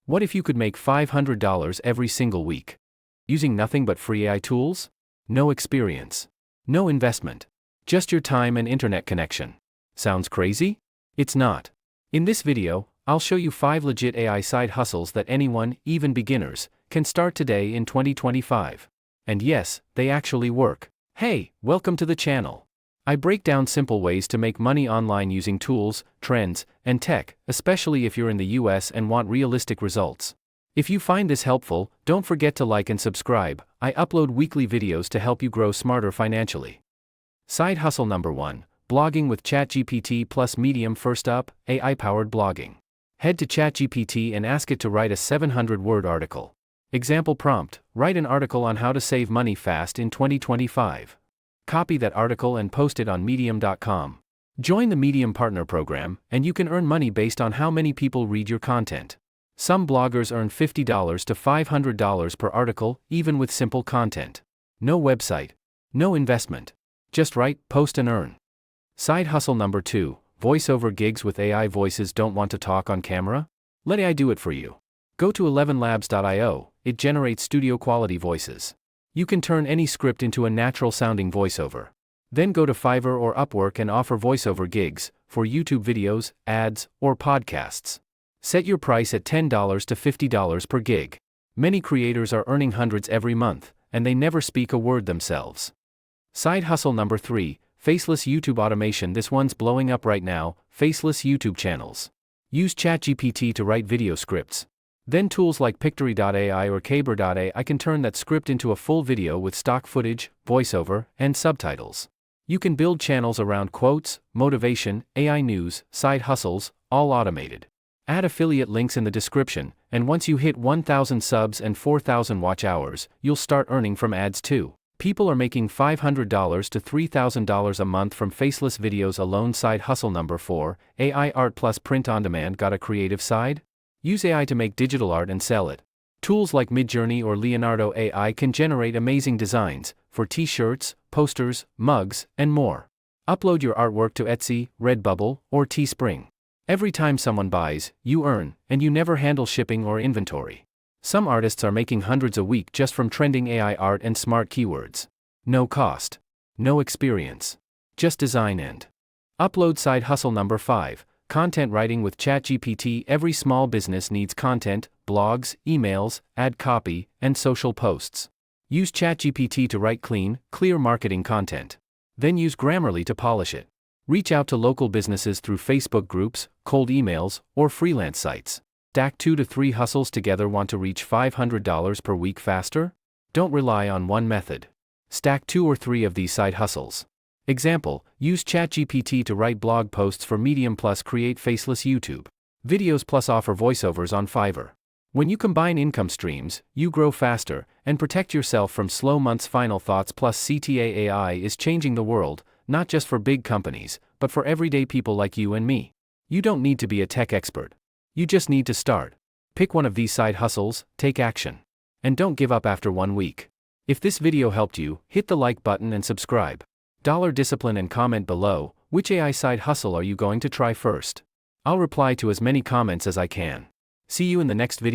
What if you could make $500 every single week? Using nothing but free AI tools? No experience. No investment. Just your time and internet connection. Sounds crazy? It's not. In this video, I'll show you 5 legit AI side hustles that anyone, even beginners, can start today in 2025. And yes, they actually work. Hey, welcome to the channel. I break down simple ways to make money online using tools, trends, and tech, especially if you're in the US and want realistic results. If you find this helpful, don't forget to like and subscribe. I upload weekly videos to help you grow smarter financially. Side hustle number 1, blogging with ChatGPT plus Medium. First up, AI-powered blogging. Head to ChatGPT and ask it to write a 700-word article. Example prompt: write an article on how to save money fast in 2025. Copy that article and post it on Medium.com. Join the Medium Partner Program, and you can earn money based on how many people read your content. Some bloggers earn $50 to $500 per article, even with simple content. No website. No investment. Just write, post, and earn. Side hustle number 2, voiceover gigs with AI. Voices don't want to talk on camera? Let AI do it for you. Go to ElevenLabs.io, it generates studio-quality voices. You can turn any script into a natural-sounding voiceover. Then go to Fiverr or Upwork and offer voiceover gigs for YouTube videos, ads, or podcasts. Set your price at $10 to $50 per gig. Many creators are earning hundreds every month, and they never speak a word themselves. Side hustle number 3, faceless YouTube automation. This one's blowing up right now, faceless YouTube channels. Use ChatGPT to write video scripts. Then tools like Pictory.ai or Canva.ai can turn that script into a full video with stock footage, voiceover, and subtitles. You can build channels around quotes, motivation, AI news, side hustles, all automated. Add affiliate links in the description, and once you hit 1,000 subs and 4,000 watch hours, you'll start earning from ads too. People are making $500 to $3,000 a month from faceless videos alone. Side hustle number 4, AI art plus print on demand. Got a creative side? Use AI to make digital art and sell it. Tools like Midjourney or Leonardo AI can generate amazing designs for t-shirts, posters, mugs, and more. Upload your artwork to Etsy, Redbubble, or Teespring. Every time someone buys, you earn, and you never handle shipping or inventory. Some artists are making hundreds a week just from trending AI art and smart keywords. No cost. No experience. Just design and upload. Side hustle number 5, content writing with ChatGPT. Every small business needs content, blogs, emails, ad copy, and social posts. Use ChatGPT to write clean, clear marketing content. Then use Grammarly to polish it. Reach out to local businesses through Facebook groups, cold emails, or freelance sites. Stack 2 to 3 hustles together. Want to reach $500 per week faster? Don't rely on one method. Stack 2 or 3 of these side hustles. Example: use ChatGPT to write blog posts for Medium plus create faceless YouTube videos plus offer voiceovers on Fiverr. When you combine income streams, you grow faster and protect yourself from slow months. Final thoughts plus CTA. AI is changing the world, not just for big companies, but for everyday people like you and me. You don't need to be a tech expert. You just need to start. Pick one of these side hustles, take action. And don't give up after 1 week. If this video helped you, hit the like button and subscribe. $discipline and comment below, which AI side hustle are you going to try first? I'll reply to as many comments as I can. See you in the next video.